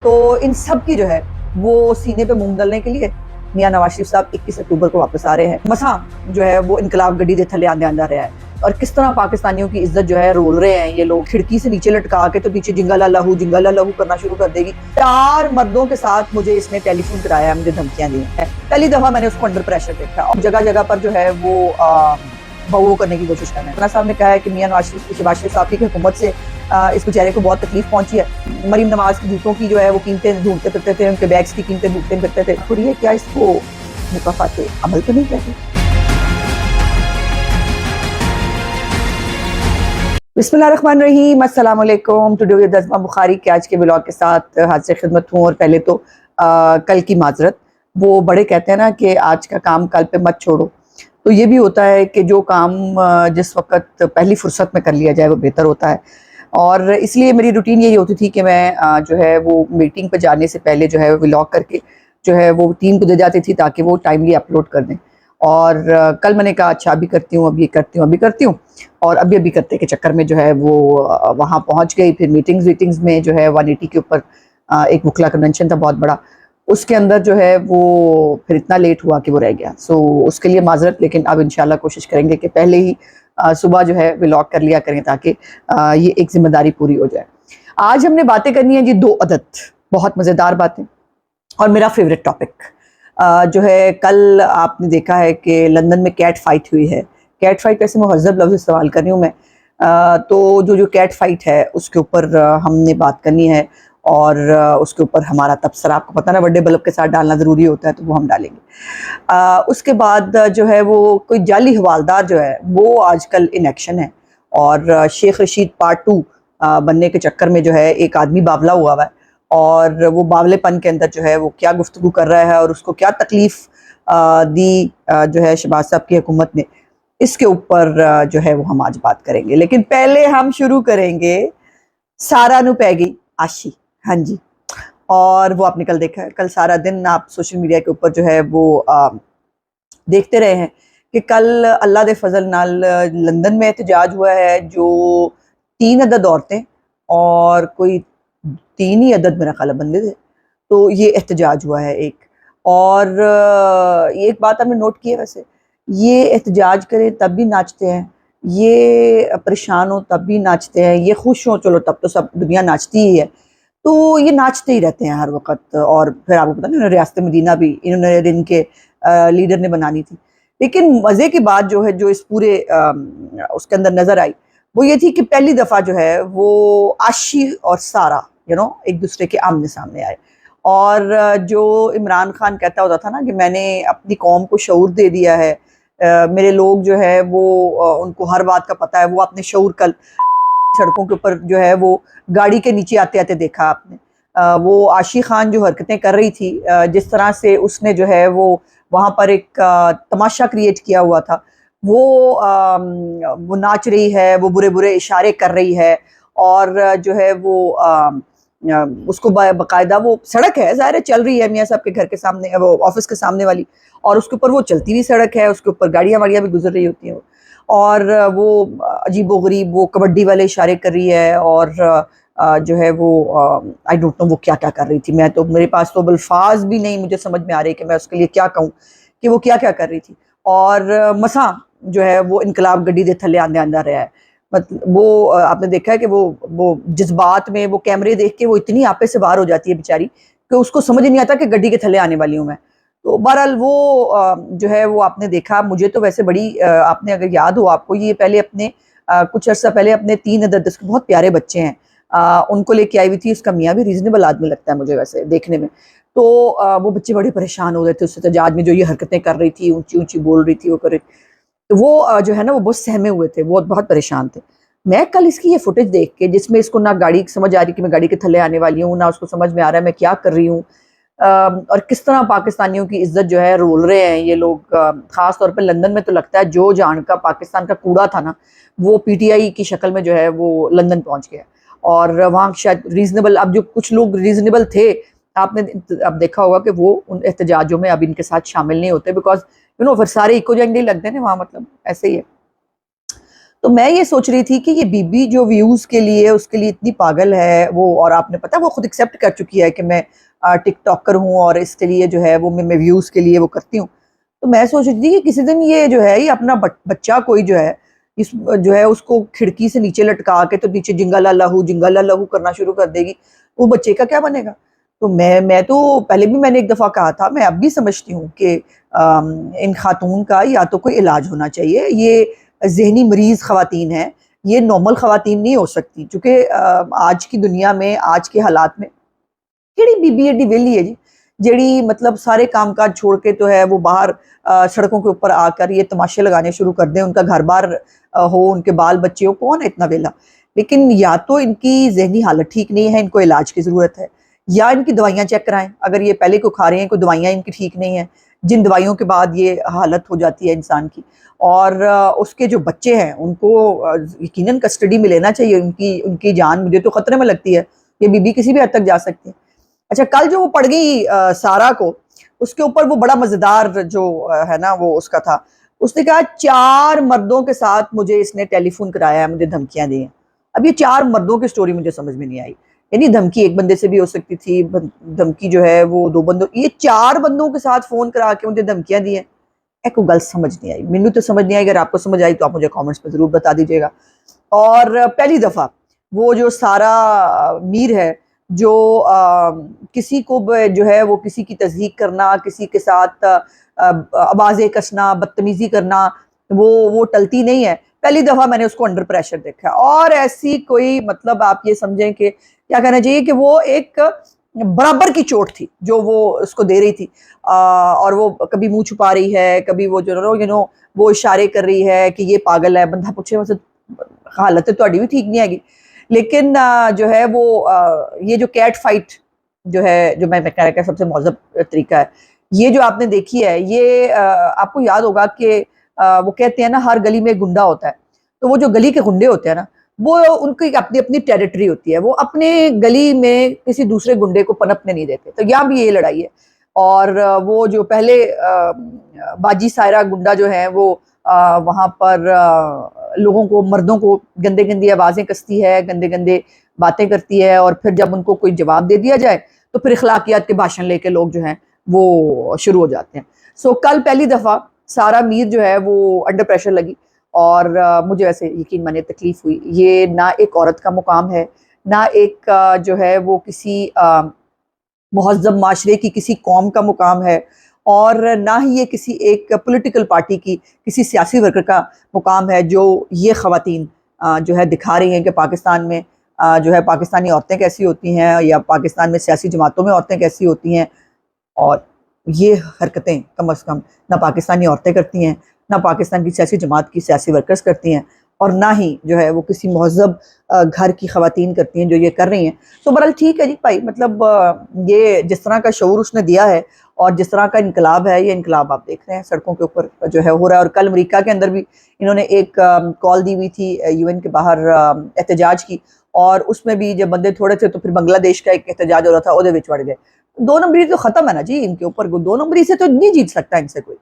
تو ان سب کی جو ہے وہ سینے پہ مونگ ڈالنے کے لیے میاں نواز شریف صاحب 21 اکتوبر کو واپس آ رہے ہیں. مساں جو ہے وہ انقلاب گڈی دے تھلے آندہ رہا ہے اور کس طرح پاکستانیوں کی عزت جو ہے رول رہے ہیں یہ لوگ. کھڑکی سے نیچے لٹکا کے تو پیچھے جنگا لا لہو کرنا شروع کر دے گی. 4 مردوں کے ساتھ مجھے اس نے ٹیلی فون کرایا, مجھے دھمکیاں دی ہیں. پہلی دفعہ میں نے اس کو انڈر پریشر دیکھا اور جگہ جگہ پر جو ہے وہ بہو کرنے کی کوشش کر رہے ہیں. رانا صاحب نے کہا ہے کہ میاں نواز شریف صاحب کی حکومت سے اس بیچارے کو بہت تکلیف پہنچی ہے. مریم نواز کی جوتوں کی جو ہے وہ قیمتیں ڈھونڈتے پھرتے تھے, ان کے بیگز کی قیمتیں ڈھونڈتے پھرتے تھے. اور یہ کیا اس کو مکافات عمل تو نہیں کہتے؟ بسم اللہ الرحمن الرحیم. السلام علیکم. ٹوڈے ود ازما بخاری کے آج کے بلاگ کے ساتھ حاضر خدمت ہوں. اور پہلے تو کل کی معذرت. وہ بڑے کہتے ہیں نا کہ آج کا کام کل پہ مت چھوڑو, تو یہ بھی ہوتا ہے کہ جو کام جس وقت پہلی فرصت میں کر لیا جائے وہ بہتر ہوتا ہے. اور اس لیے میری روٹین یہی ہوتی تھی کہ میں جو ہے وہ میٹنگ پہ جانے سے پہلے جو ہے ولاگ کر کے جو ہے وہ ٹیم کو دے جاتی تھی تاکہ وہ ٹائملی اپلوڈ کر دیں. اور کل میں نے کہا اچھا ابھی کرتی ہوں, ابھی کرتی ہوں. اور ابھی کرتے کے چکر میں جو ہے وہ وہاں پہنچ گئی. پھر میٹنگز میں جو ہے 180 کے اوپر ایک وکلا کنونشن تھا بہت بڑا, اس کے اندر جو ہے وہ پھر اتنا لیٹ ہوا کہ وہ رہ گیا. سو اس کے لیے معذرت, لیکن اب انشاءاللہ کوشش کریں گے کہ پہلے ہی صبح جو ہے ولاگ کر لیا کریں تاکہ یہ ایک ذمہ داری پوری ہو جائے. آج ہم نے باتیں کرنی ہیں جی 2 عدد, بہت مزیدار باتیں اور میرا فیوریٹ ٹاپک جو ہے. کل آپ نے دیکھا ہے کہ لندن میں کیٹ فائٹ ہوئی ہے. کیٹ فائٹ ویسے مہذب لفظ استعمال کر رہی ہوں میں, تو جو کیٹ فائٹ ہے اس کے اوپر ہم نے بات کرنی ہے. اور اس کے اوپر ہمارا تبصرہ, آپ کو پتہ نا بڑے بلب کے ساتھ ڈالنا ضروری ہوتا ہے, تو وہ ہم ڈالیں گے. اس کے بعد جو ہے وہ کوئی جعلی حوالدار جو ہے وہ آج کل ان ایکشن ہے. اور شیخ رشید پارٹ 2 بننے کے چکر میں جو ہے ایک آدمی باولا ہوا ہے, اور وہ باولے پن کے اندر جو ہے وہ کیا گفتگو کر رہا ہے اور اس کو کیا تکلیف دی جو ہے شہباز صاحب کی حکومت نے, اس کے اوپر جو ہے وہ ہم آج بات کریں گے. لیکن پہلے ہم شروع کریں گے سارا نو پہ گئی آشی. ہاں جی, اور وہ آپ نے کل دیکھا ہے, کل سارا دن آپ سوشل میڈیا کے اوپر جو ہے وہ دیکھتے رہے ہیں کہ کل اللہ دے فضل نال لندن میں احتجاج ہوا ہے. جو 3 عدد عورتیں اور کوئی 3 ہی عدد میرا خیال بندے تھے, تو یہ احتجاج ہوا ہے ایک. اور ایک بات ہم نے نوٹ کی ہے, ویسے یہ احتجاج کریں تب بھی ناچتے ہیں, یہ پریشان ہو تب بھی ناچتے ہیں, یہ خوش ہوں چلو تب تو سب دنیا ناچتی ہی ہے, تو یہ ناچتے ہی رہتے ہیں ہر وقت. اور پھر آپ کو پتا نا ریاست مدینہ بھی انہوں نے ان کے لیڈر نے بنانی تھی. لیکن مزے کی بات جو ہے جو اس پورے اس کے اندر نظر آئی وہ یہ تھی کہ پہلی دفعہ جو ہے وہ آشی اور سارا ایک دوسرے کے آمنے سامنے آئے. اور جو عمران خان کہتا ہوتا تھا نا کہ میں نے اپنی قوم کو شعور دے دیا ہے, میرے لوگ جو ہے وہ ان کو ہر بات کا پتہ ہے, وہ اپنے شعور کل سڑکوں کے اوپر جو ہے وہ گاڑی کے نیچے آتے آتے دیکھا آپ نے. وہ عاشی خان جو حرکتیں کر رہی تھی, جس طرح سے اس نے جو ہے وہ وہاں پر ایک تماشا کریٹ کیا ہوا تھا, وہ ناچ رہی ہے, وہ برے برے اشارے کر رہی ہے. اور جو ہے وہ اس کو باقاعدہ وہ سڑک ہے ظاہر ہے چل رہی ہے میاں صاحب کے گھر کے سامنے, وہ آفس کے سامنے والی, اور اس کے اوپر وہ چلتی ہوئی سڑک ہے, اس کے اوپر گاڑیاں واڑیاں بھی گزر رہی ہوتی ہیں, اور وہ عجیب و غریب وہ کبڈی والے اشارے کر رہی ہے. اور جو ہے وہ آئی ڈونٹ نو وہ کیا کیا کر رہی تھی, میں تو میرے پاس تو الفاظ بھی نہیں مجھے سمجھ میں آ رہی کہ میں اس کے لیے کیا کہوں کہ وہ کیا کیا کر رہی تھی. اور مساں جو ہے وہ انقلاب گڈی دے تھلے آندہ رہا ہے. مطلب وہ آپ نے دیکھا ہے کہ وہ جذبات میں وہ کیمرے دیکھ کے وہ اتنی آپے سے باہر ہو جاتی ہے بیچاری کہ اس کو سمجھ نہیں آتا کہ گڈی کے تھلے آنے والی ہوں میں. تو بہرحال وہ جو ہے وہ آپ نے دیکھا, مجھے تو ویسے بڑی آپ نے اگر یاد ہو آپ کو, یہ پہلے اپنے کچھ عرصہ پہلے اپنے 3 عدد اس کے بہت پیارے بچے ہیں ان کو لے کے آئی ہوئی تھی. اس کا میاں بھی ریزنیبل آدمی لگتا ہے مجھے ویسے دیکھنے میں. تو وہ بچے بڑے پریشان ہو رہے تھے اس احتجاج میں, جو یہ حرکتیں کر رہی تھی, اونچی اونچی بول رہی تھی, وہ کر رہی تھی. تو وہ جو ہے نا وہ بہت سہمے ہوئے تھے, وہ بہت پریشان تھے. میں کل اس کی یہ فوٹیج دیکھ کے, جس میں اس کو نہ گاڑی سمجھ آ رہی کہ میں گاڑی کے تھلے آنے والی ہوں, نہ اس کو سمجھ میں آ رہا ہے میں کیا کر رہی ہوں, اور کس طرح پاکستانیوں کی عزت جو ہے رول رہے ہیں یہ لوگ. خاص طور پہ لندن میں تو لگتا ہے جو جان کا پاکستان کا کوڑا تھا نا وہ پی ٹی آئی کی شکل میں جو ہے وہ لندن پہنچ گیا. اور وہاں شاید ریزنیبل, اب جو کچھ لوگ ریزنیبل تھے آپ نے اب دیکھا ہوگا کہ وہ ان احتجاجوں میں اب ان کے ساتھ شامل نہیں ہوتے, بیکاز پھر سارے ایکو جنگ نہیں لگتے ہیں وہاں, مطلب ایسے ہی ہے. تو میں یہ سوچ رہی تھی کہ یہ بی بی جو ویوز کے لیے اس کے لیے اتنی پاگل ہے وہ، اور آپ نے پتا وہ خود ایکسیپٹ کر چکی ہے کہ میں ٹک ٹاکر ہوں اور اس کے لیے جو ہے وہ میں ویوز کے لیے وہ کرتی ہوں. تو میں سوچ رہی تھی کہ کسی دن یہ جو ہے یہ اپنا بچہ کوئی جو ہے جو ہے اس کو کھڑکی سے نیچے لٹکا کے تو نیچے جنگل لہو جنگل لہو کرنا شروع کر دے گی، وہ بچے کا کیا بنے گا؟ تو میں تو پہلے بھی میں نے ایک دفعہ کہا تھا، میں اب بھی سمجھتی ہوں کہ ان خاتون کا یا تو کوئی علاج ہونا چاہیے. یہ ذہنی مریض خواتین ہیں، یہ نارمل خواتین نہیں ہو سکتی، چونکہ آج کی دنیا میں آج کے حالات میں کیڑی بی بی ایڈی ویلی ہے جی جیڑی مطلب سارے کام کاج چھوڑ کے تو ہے وہ باہر سڑکوں کے اوپر آ کر یہ تماشے لگانے شروع کر دیں، ان کا گھر بار ہو، ان کے بال بچے ہو، کون ہے اتنا ویلا؟ لیکن یا تو ان کی ذہنی حالت ٹھیک نہیں ہے، ان کو علاج کی ضرورت ہے، یا ان کی دوائیاں چیک کرائیں. اگر یہ پہلے کو کھا رہے ہیں کوئی دوائیاں ان کی ٹھیک نہیں ہیں، جن دوائیوں کے بعد یہ حالت ہو جاتی ہے انسان کی. اور اس کے جو بچے ہیں ان کو یقیناً کسٹڈی میں لینا چاہیے. ان کی جان مجھے تو خطرے میں لگتی ہے، یہ بی بی کسی بھی حد تک جا سکتی ہے. اچھا، کل جو وہ پڑ گئی سارا کو، اس کے اوپر وہ بڑا مزیدار جو ہے نا وہ اس کا تھا، اس نے کہا 4 مردوں کے ساتھ مجھے اس نے ٹیلی فون کرایا ہے، مجھے دھمکیاں دی ہیں. اب یہ 4 مردوں کی سٹوری مجھے سمجھ میں نہیں آئی. یعنی دھمکی ایک بندے سے بھی ہو سکتی تھی، دھمکی جو ہے وہ 2 بندوں، یہ 4 بندوں کے ساتھ فون کرا کے مجھے دھمکیاں دی ہیں. کوئی گل سمجھ نہیں آئی، مینوں تو سمجھ نہیں آئی. اگر آپ کو سمجھ آئی تو آپ مجھے کامنٹس پہ ضرور بتا دیجیے گا. اور پہلی دفعہ وہ جو سارا میر ہے جو کسی کو جو ہے وہ کسی کی تصدیق کرنا، کسی کے ساتھ آوازیں کسنا، بدتمیزی کرنا، وہ ٹلتی نہیں ہے. پہلی دفعہ میں نے اس کو انڈر پریشر دیکھا، اور ایسی کوئی مطلب آپ یہ سمجھیں کہ کیا کہنا چاہیے کہ وہ ایک برابر کی چوٹ تھی جو وہ اس کو دے رہی تھی. اور وہ کبھی منہ چھپا رہی ہے، کبھی وہ جو وہ اشارے کر رہی ہے کہ یہ پاگل ہے. بندہ پوچھے مجھے حالت تہاڈی بھی ٹھیک نہیں ہے گی. لیکن جو ہے وہ یہ جو کیٹ فائٹ جو ہے، جو میں کہہ رہا کہ سب سے مہذب طریقہ ہے، یہ جو آپ نے دیکھی ہے، یہ آپ کو یاد ہوگا کہ وہ کہتے ہیں نا ہر گلی میں ایک گنڈا ہوتا ہے. تو وہ جو گلی کے گنڈے ہوتے ہیں نا، وہ ان کی اپنی اپنی ٹیریٹری ہوتی ہے، وہ اپنے گلی میں کسی دوسرے گنڈے کو پنپنے نہیں دیتے. تو یہاں بھی یہ لڑائی ہے. اور وہ جو پہلے باجی سائرہ گنڈا جو ہے وہ وہاں پر لوگوں کو، مردوں کو گندے گندی آوازیں کستی ہے، گندے گندے باتیں کرتی ہے، اور پھر جب ان کو کوئی جواب دے دیا جائے تو پھر اخلاقیات کے بھاشن لے کے لوگ جو ہیں وہ شروع ہو جاتے ہیں. سو کل پہلی دفعہ سارا میر جو ہے وہ انڈر پریشر لگی، اور مجھے ایسے یقین مانے تکلیف ہوئی. یہ نہ ایک عورت کا مقام ہے، نہ ایک جو ہے وہ کسی مہذب معاشرے کی کسی قوم کا مقام ہے، اور نہ ہی یہ کسی ایک پولیٹیکل پارٹی کی کسی سیاسی ورکر کا مقام ہے جو یہ خواتین جو ہے دکھا رہی ہیں کہ پاکستان میں جو ہے پاکستانی عورتیں کیسی ہوتی ہیں، یا پاکستان میں سیاسی جماعتوں میں عورتیں کیسی ہوتی ہیں. اور یہ حرکتیں کم از کم نہ پاکستانی عورتیں کرتی ہیں، نہ پاکستان کی سیاسی جماعت کی سیاسی ورکرز کرتی ہیں، اور نہ ہی جو ہے وہ کسی مہذب گھر کی خواتین کرتی ہیں جو یہ کر رہی ہیں. تو برحال ٹھیک ہے جی بھائی، مطلب یہ جس طرح کا شعور اس نے دیا ہے اور جس طرح کا انقلاب ہے، یہ انقلاب آپ دیکھ رہے ہیں سڑکوں کے اوپر جو ہے ہو رہا ہے. اور کل امریکہ کے اندر بھی انہوں نے ایک کال دی ہوئی تھی یو این کے باہر احتجاج کی، اور اس میں بھی جب بندے تھوڑے تھے تو پھر بنگلہ دیش کا ایک احتجاج ہو رہا تھا، وہ وچ وڑ گئے. 2 نمبری تو ختم ہے نا جی ان کے اوپر، 2 نمبری سے تو نہیں جیت سکتا ان سے کوئی.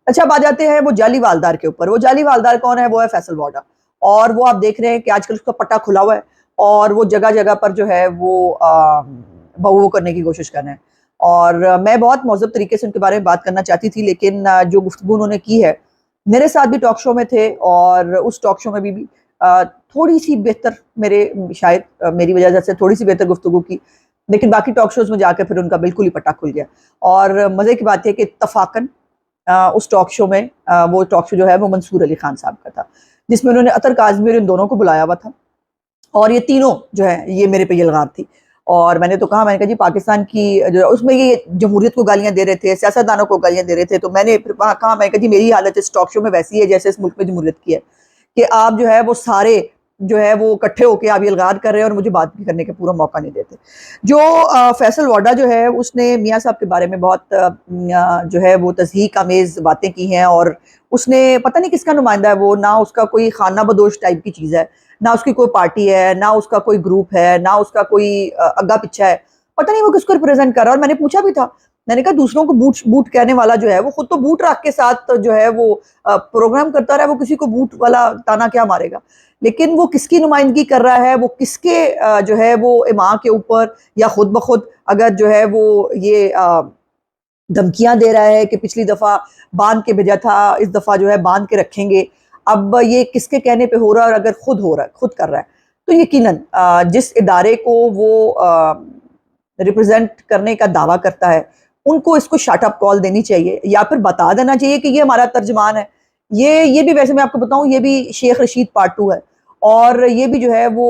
اچھا، اب آ جاتے ہیں وہ جعلی والدار کے اوپر. وہ جعلی والدار کون ہے؟ وہ ہے فیصل واڈا. اور وہ آپ دیکھ رہے ہیں کہ آج کل اس کا پٹا کھلا ہوا ہے، اور وہ جگہ جگہ پر جو ہے وہ بہو کرنے کی کوشش کر رہے ہیں. اور میں بہت مہذب طریقے سے ان کے بارے میں بات کرنا چاہتی تھی، لیکن جو گفتگو انہوں نے کی ہے، میرے ساتھ بھی ٹاک شو میں تھے، اور اس ٹاک شو میں بھی تھوڑی سی بہتر شاید میری وجہ سے تھوڑی سی بہتر گفتگو کی، لیکن باقی ٹاک شوز میں جا کے پھر ان کا بالکل ہی پٹا کھل گیا. اور مزے کی بات ہے کہ اتفاقاً اس ٹاک شو میں وہ ٹاک شو جو ہے وہ منصور علی خان صاحب کا تھا، جس میں انہوں نے عطر کاظمی اور ان دونوں کو بلایا ہوا تھا، اور یہ تینوں جو ہے یہ میرے پہ یلغار تھی. اور میں نے تو کہا، میں نے کہا جی پاکستان کی جو اس میں یہ جمہوریت کو گالیاں دے رہے تھے، سیاستدانوں کو گالیاں دے رہے تھے. تو میں نے پھر کہا، میں نے کہا جی میری حالت اس ٹاک شو میں ویسی ہے جیسے اس ملک میں جمہوریت کی ہے، کہ آپ جو ہے وہ سارے جو ہے وہ اکٹھے ہو کے آپ یلغار کر رہے ہیں اور مجھے بات کرنے کا پورا موقع نہیں دیتے. جو فیصل واڈا جو ہے اس نے میاں صاحب کے بارے میں بہت جو ہے وہ تضحیک آمیز باتیں کی ہیں، اور اس نے پتہ نہیں کس کا نمائندہ ہے وہ، نہ اس کا کوئی خانہ بدوش ٹائپ کی چیز ہے، نہ اس کی کوئی پارٹی ہے، نہ اس کا کوئی گروپ ہے، نہ اس کا کوئی اگا پچھا ہے، پتہ نہیں وہ کس کو ریپرزینٹ کر رہا ہے. اور میں نے پوچھا بھی تھا میں نے کہا دوسروں کو بوٹ بوٹ کہنے والا جو ہے وہ خود تو بوٹ رکھ کے ساتھ جو ہے وہ پروگرام کرتا رہا ہے، وہ کسی کو بوٹ والا تانا کیا مارے گا؟ لیکن وہ کس کی نمائندگی کر رہا ہے، وہ کس کے جو ہے وہ امام کے اوپر یا خود بخود اگر جو ہے وہ یہ دھمکیاں دے رہا ہے کہ پچھلی دفعہ باندھ کے بھیجا تھا، اس دفعہ جو ہے باندھ کے رکھیں گے، اب یہ کس کے کہنے پہ ہو رہا ہے؟ اور اگر خود ہو رہا ہے، خود کر رہا ہے، تو یقیناً جس ادارے کو وہ ریپرزینٹ کرنے کا دعویٰ کرتا ہے ان کو اس کو شٹ اپ کال دینی چاہیے، یا پھر بتا دینا چاہیے کہ یہ ہمارا ترجمان ہے۔ یہ بھی ویسے میں آپ کو بتاؤں، یہ بھی شیخ رشید پارٹ 2 ہے، اور یہ بھی جو ہے وہ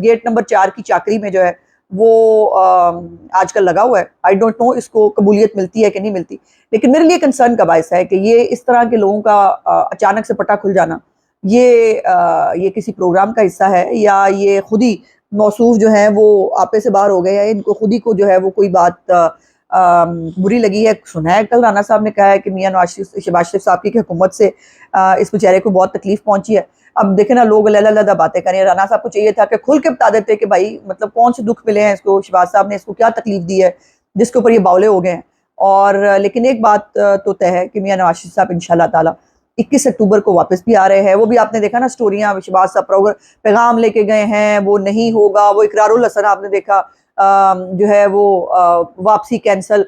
گیٹ نمبر 4 کی چاکری میں جو ہے وہ آج کل لگا ہوا ہے۔ آئی ڈونٹ نو اس کو قبولیت ملتی ہے کہ نہیں ملتی، لیکن میرے لیے کنسرن کا باعث ہے کہ یہ اس طرح کے لوگوں کا اچانک سے پٹا کھل جانا، یہ کسی پروگرام کا حصہ ہے یا یہ خود ہی موصوف جو ہیں وہ آپے سے باہر ہو گئے ہیں، ان کو خود ہی کو جو ہے وہ کوئی بات بری لگی ہے۔ سنا ہے کل رانا صاحب نے کہا ہے کہ میاں شہباز شریف صاحب کی حکومت سے اس بیچارے کو بہت تکلیف پہنچی ہے۔ اب دیکھیں نا، لوگ علیحدہ باتیں کریں، رانا صاحب کو چاہیے تھا کہ کھل کے بتا دیتے کہ بھائی مطلب کون سے دکھ ملے ہیں اس کو، شہباز صاحب نے اس کو کیا تکلیف دی ہے جس کے اوپر یہ باولے ہو گئے ہیں۔ اور لیکن ایک بات تو طے ہے کہ میاں نواز شریف صاحب انشاءاللہ تعالی 21 اکتوبر کو واپس بھی آ رہے ہیں۔ وہ بھی آپ نے دیکھا نا سٹوریاں، شہباز صاحب پیغام لے کے گئے ہیں، وہ نہیں ہوگا، وہ اقرار الحسن آپ نے دیکھا جو ہے وہ واپسی کینسل۔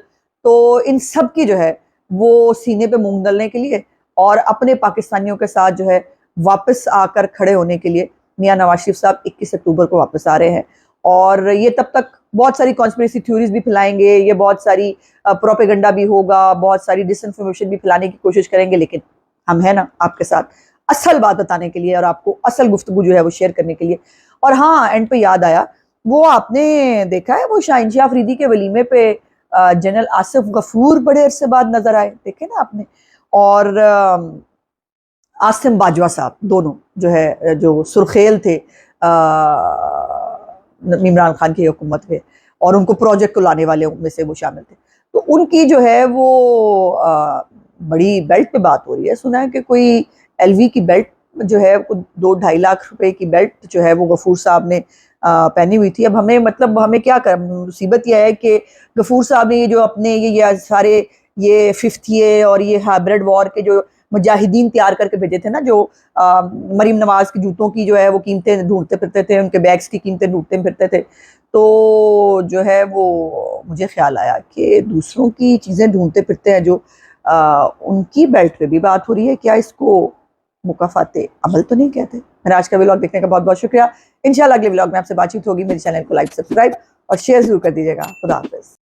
تو ان سب کی جو ہے وہ سینے پہ مونگ ڈالنے کے لیے اور اپنے پاکستانیوں کے ساتھ جو ہے واپس آ کر کھڑے ہونے کے لیے میاں نواز شریف صاحب 21 اکتوبر کو واپس آ رہے ہیں، اور یہ تب تک بہت ساری کانسپریسی تھیوریز بھی پھیلائیں گے، یہ بہت ساری پروپیگنڈا بھی ہوگا، بہت ساری ڈس انفارمیشن بھی پھیلانے کی کوشش کریں گے، لیکن ہم ہیں نا آپ کے ساتھ اصل بات بتانے کے لیے اور آپ کو اصل گفتگو جو ہے وہ شیئر کرنے کے لیے۔ اور ہاں، اینڈ پہ یاد آیا، وہ آپ نے دیکھا ہے وہ شاہین شاہ افریدی کے ولیمے پہ جنرل آصف غفور بڑے عرصے بعد نظر آئے، دیکھے نا آپ نے، اور عاصم باجوہ صاحب، دونوں جو ہے جو سرخیل تھے عمران خان کی حکومت میں، اور ان کو پروجیکٹ کو لانے والے میں سے وہ شامل تھے، تو ان کی جو ہے وہ بڑی بیلٹ پہ بات ہو رہی ہے۔ سنا ہے کہ کوئی ایل وی کی بیلٹ جو ہے 2-2.5 لاکھ روپے کی بیلٹ جو ہے وہ غفور صاحب نے پہنی ہوئی تھی۔ اب ہمیں کیا کر، مصیبت یہ ہے کہ غفور صاحب نے یہ جو اپنے یہ سارے یہ 50 اور یہ ہائبرڈ وار کے جو مجاہدین تیار کر کے بھیجے تھے نا، جو مریم نواز کی جوتوں کی جو ہے وہ قیمتیں ڈھونڈتے پھرتے تھے، ان کے بیگز کی قیمتیں ڈھونڈتے پھرتے تھے، تو جو ہے وہ مجھے خیال آیا کہ دوسروں کی چیزیں ڈھونڈتے پھرتے ہیں جو ان کی بیلٹ پہ بھی بات ہو رہی ہے، کیا اس کو مکافات عمل تو نہیں کہتے؟ میرا آج کا ولاگ دیکھنے کا بہت بہت شکریہ۔ انشاءاللہ اگلے ولاگ میں آپ سے بات چیت ہوگی۔ میرے چینل کو لائک، سبسکرائب اور شیئر ضرور کر دیجیے گا۔ خدا حافظ۔